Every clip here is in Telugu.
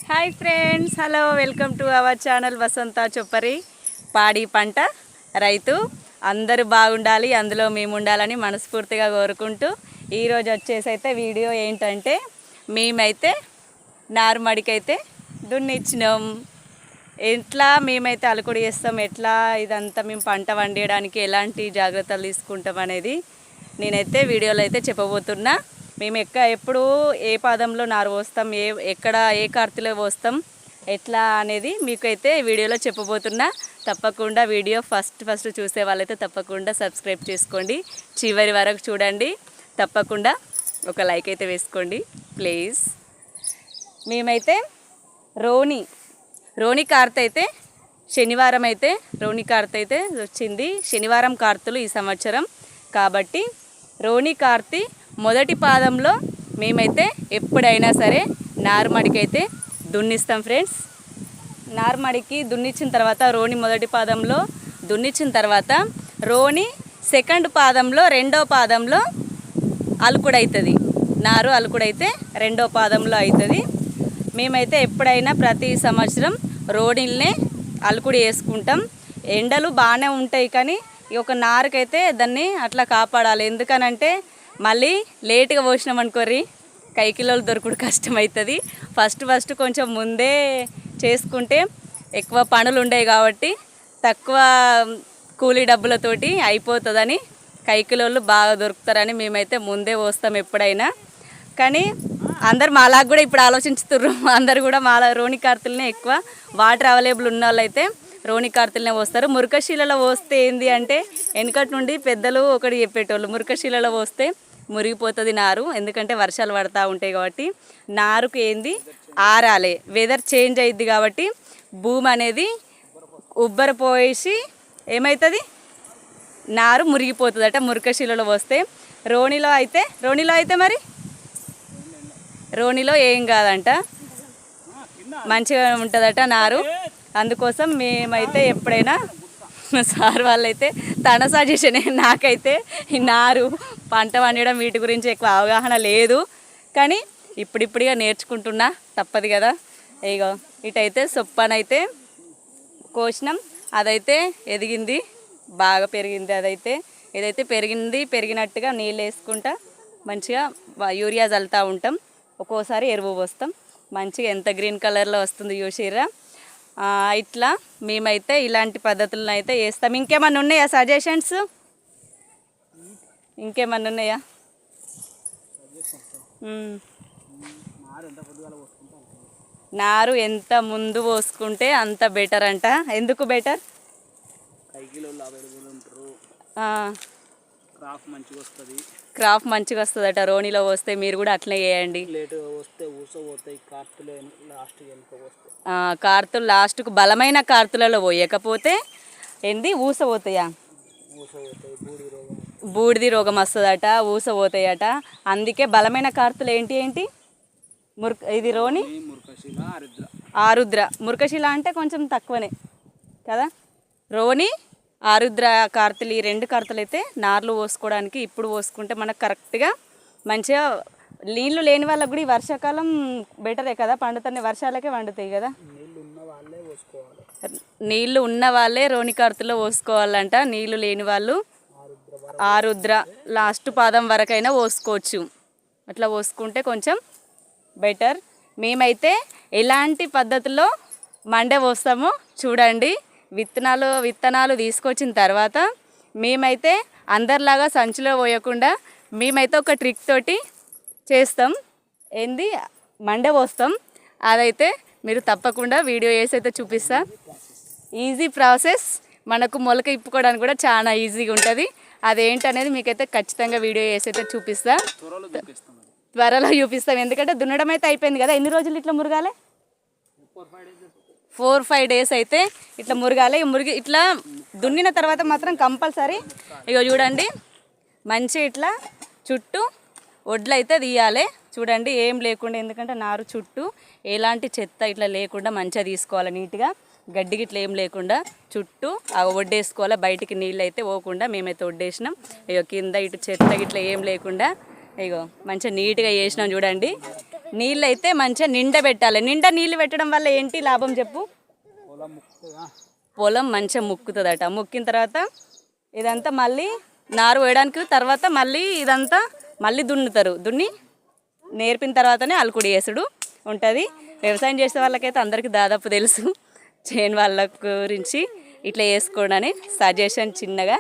Hi friends, hello, welcome to our channel Vasantha Choppari. పాడి పంట రైతు అందరూ బాగుండాలి, అందులో మేము ఉండాలని మనస్ఫూర్తిగా కోరుకుంటూ ఈరోజు వచ్చేసి అయితే వీడియో ఏంటంటే మేమైతే నారుమడికైతే దున్నిచ్చినాం. ఎట్లా మేమైతే అలుకుడు చేస్తాం, ఎట్లా ఇదంతా మేము పంట వండడానికి ఎలాంటి జాగ్రత్తలు తీసుకుంటాం అనేది నేనైతే వీడియోలో అయితే చెప్పబోతున్నా. మేము ఎప్పుడు ఏ పాదంలో నారు పోస్తాం, ఎక్కడ ఏ కార్తీలో పోస్తాం, ఎట్లా అనేది మీకైతే వీడియోలో చెప్పబోతున్నా. తప్పకుండా వీడియో ఫస్ట్ చూసే వాళ్ళైతే తప్పకుండా సబ్స్క్రైబ్ చేసుకోండి, చివరి వరకు చూడండి, తప్పకుండా ఒక లైక్ అయితే వేసుకోండి ప్లీజ్. మేమైతే రోని కార్తె అయితే శనివారం అయితే రోని కార్తె అయితే వచ్చింది. శనివారం కార్తెలు ఈ సంవత్సరం కాబట్టి రోని కార్తె మొదటి పాదంలో మేమైతే ఎప్పుడైనా సరే నారుమడికి అయితే దున్నిస్తాం ఫ్రెండ్స్. నారుమడికి దున్నిచ్చిన తర్వాత రోని మొదటి పాదంలో దున్నిచ్చిన తర్వాత రోని సెకండ్ పాదంలో రెండో పాదంలో అలుకుడవుతుంది. నారు అలుకుడైతే రెండో పాదంలో అవుతుంది. మేమైతే ఎప్పుడైనా ప్రతి సంవత్సరం రోనిల్నే అలుకుడు వేసుకుంటాం. ఎండలు బాగానే ఉంటాయి కానీ ఈ ఒక నారుకైతే దాన్ని అట్లా కాపాడాలి. ఎందుకనంటే మళ్ళీ లేటుగా పోసినాం అనుకోర్రి కైకిలోలు దొరకడు కష్టమవుతుంది. ఫస్ట్ కొంచెం ముందే చేసుకుంటే ఎక్కువ పనులు ఉండేవి కాబట్టి తక్కువ కూలీ డబ్బులతోటి అయిపోతుందని కైకిలోళ్ళు బాగా దొరుకుతారని మేమైతే ముందే పోస్తాం ఎప్పుడైనా. కానీ అందరు మాలాగా కూడా ఇప్పుడు ఆలోచించుతుర్రు. అందరు కూడా మాలా రోని కార్తెలనే ఎక్కువ వాటర్ అవైలబుల్ ఉన్న వాళ్ళు అయితే రోని కార్తెలనే పోస్తారు. మురకశీలలో పోస్తే ఏంది అంటే వెనకటి నుండి పెద్దలు ఒకటి చెప్పేటోళ్ళు, మురకశీలలో పోస్తే మురిగిపోతుంది నారు, ఎందుకంటే వర్షాలు పడతా ఉంటాయి కాబట్టి నారుకు ఏంది ఆరాలి, వెదర్ చేంజ్ అయ్యిద్ది కాబట్టి భూమి అనేది ఉబ్బరపోయేసి ఏమవుతుంది నారు మురిగిపోతుందట మురకశీలలో పోస్తే. రోనిలో అయితే మరి రోనిలో ఏం కాదంట, మంచిగా ఉంటుందట నారు. అందుకోసం మేమైతే ఎప్పుడైనా సార్ వాళ్ళైతే తన సజెషనే. నాకైతే ఈ నారు పంట వండడం వీటి గురించి ఎక్కువ అవగాహన లేదు, కానీ ఇప్పుడిప్పుడుగా నేర్చుకుంటున్నా, తప్పదు కదా. ఇగో ఇటైతే సొప్పనైతే కోసినాం, అదైతే ఎదిగింది, బాగా పెరిగింది. ఇదైతే పెరిగినట్టుగా నీళ్ళు వేసుకుంటా మంచిగా యూరియా చల్లుతూ ఉంటాం. ఒక్కోసారి ఎరువు పోస్తాం. మంచిగా ఎంత గ్రీన్ కలర్లో వస్తుంది చూసిర్రా. ఇట్లా మేమైతే ఇలాంటి పద్ధతులను అయితే వేస్తాం. ఇంకేమన్నా ఉన్నాయా సజెషన్స్? ఇంకేమన్నా ఉన్నాయా? నారు ఎంత ముందు పోసుకుంటే అంత బెటర్ అంట. ఎందుకు బెటర్? క్రాప్ మంచిగా వస్తుందట రోనిలో పోస్తే. మీరు కూడా అట్లనే చేయండి. కార్తులు లాస్ట్కు బలమైన కార్తులలో పోయకపోతే ఏంది ఊస పోతాయా, బూడిది రోగం వస్తుందట, ఊస పోతాయట. అందుకే బలమైన కార్తులు ఏంటి ఇది రోని, ఆరుద్ర. మురకశిల అంటే కొంచెం తక్కువనే కదా. రోని, ఆరుద్ర కార్తెలు, ఈ రెండు కార్తెలు అయితే నార్లు పోసుకోవడానికి ఇప్పుడు పోసుకుంటే మనకు కరెక్ట్గా మంచిగా. నీళ్లు లేని వాళ్ళకు కూడా ఈ వర్షాకాలం బెటరే కదా, పండుతాయి, వర్షాలకే పండుతాయి కదా. నీళ్లు ఉన్న వాళ్ళే రోని కార్తెలో పోసుకోవాలంట. నీళ్లు లేని వాళ్ళు ఆరుద్ర లాస్ట్ పాదం వరకైనా పోసుకోవచ్చు. అట్లా పోసుకుంటే కొంచెం బెటర్. మేమైతే ఎలాంటి పద్ధతిలో మండే పోస్తామో చూడండి. విత్తనాలు తీసుకొచ్చిన తర్వాత మేమైతే అందరిలాగా సంచిలో పోయకుండా మేమైతే ఒక ట్రిక్ తోటి చేస్తాం. ఏంది మండే పోస్తాం. అదైతే మీరు తప్పకుండా వీడియో వేసి అయితే చూపిస్తా. ఈజీ ప్రాసెస్, మనకు మొలక ఇప్పుకోవడానికి కూడా చాలా ఈజీగా ఉంటుంది. అదేంటనేది మీకైతే ఖచ్చితంగా వీడియో వేసి అయితే చూపిస్తా, త్వరలో చూపిస్తాం. ఎందుకంటే దున్నడం అయితే అయిపోయింది కదా. ఎన్ని రోజులు ఇట్లా మురగాలి? 4-5 డేస్ అయితే ఇట్లా మురగాలి. ఇట్లా దున్నిన తర్వాత మాత్రం కంపల్సరీ ఇగో చూడండి మంచి ఇట్లా చుట్టూ వడ్లు అయితే తీయాలి. చూడండి ఏం లేకుండా, ఎందుకంటే నారు చుట్టూ ఎలాంటి చెత్త ఇట్లా లేకుండా మంచిగా తీసుకోవాలి. నీట్గా గడ్డికి ఇట్లా ఏం లేకుండా చుట్టూ వడ్డేసుకోవాలి. బయటికి నీళ్ళు అయితే పోకుండా మేమైతే వడ్డేసినాం. ఇగో కింద ఇటు చెత్త ఇట్లా ఏం లేకుండా ఇగో మంచిగా నీట్గా చేసినాం చూడండి. నీళ్ళు అయితే మంచిగా నిండా పెట్టాలి. నిండా నీళ్ళు పెట్టడం వల్ల ఏంటి లాభం చెప్పు? పొలం మంచిగా ముక్కుతుందట. ముక్కిన తర్వాత ఇదంతా మళ్ళీ నారు వేయడానికి తర్వాత మళ్ళీ ఇదంతా మళ్ళీ దున్నుతారు. దున్ని నేర్పిన తర్వాతనే అలుకుడు వేసుడు ఉంటుంది. వ్యవసాయం చేసే వాళ్ళకైతే అందరికీ దాదాపు తెలుసు. చేయని వాళ్ళ గురించి ఇట్లా వేసుకోవడని సజెషన్ చిన్నగా.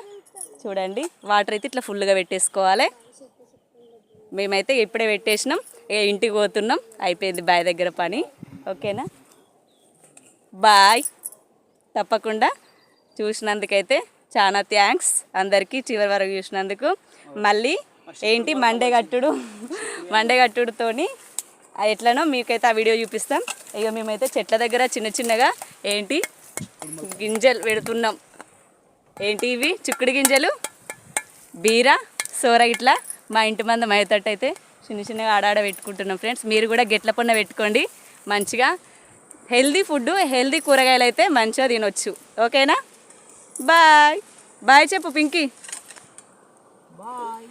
చూడండి, వాటర్ అయితే ఇట్లా ఫుల్గా పెట్టేసుకోవాలి. మేమైతే ఇప్పుడే పెట్టేసినాం. ఇంటికి పోతున్నాం. అయిపోయింది బాయ్ దగ్గర పని. ఓకేనా, బాయ్. తప్పకుండా చూసినందుకైతే చాలా థ్యాంక్స్ అందరికీ, చివరి వరకు చూసినందుకు. మళ్ళీ ఏంటి మండగట్టుడుతోని ఎట్లనో మీకైతే ఆ వీడియో చూపిస్తాం. ఇక మేమైతే చెట్ల దగ్గర చిన్న చిన్నగా ఏంటి గింజలు పెడుతున్నాం. ఏంటి ఇవి? చిక్కుడు గింజలు, బీర, సోర ఇట్లా మా ఇంటి మందం అయ్యేటట్టు అయితే చిన్న చిన్నగా ఆడాడ పెట్టుకుంటున్నాం ఫ్రెండ్స్. మీరు కూడా గెట్ల పొన్న పెట్టుకోండి. మంచిగా హెల్దీ ఫుడ్, హెల్దీ కూరగాయలు అయితే మంచిగా తినొచ్చు. ఓకేనా, బాయ్. బాయ్ చెప్పు పింకీ. బాయ్.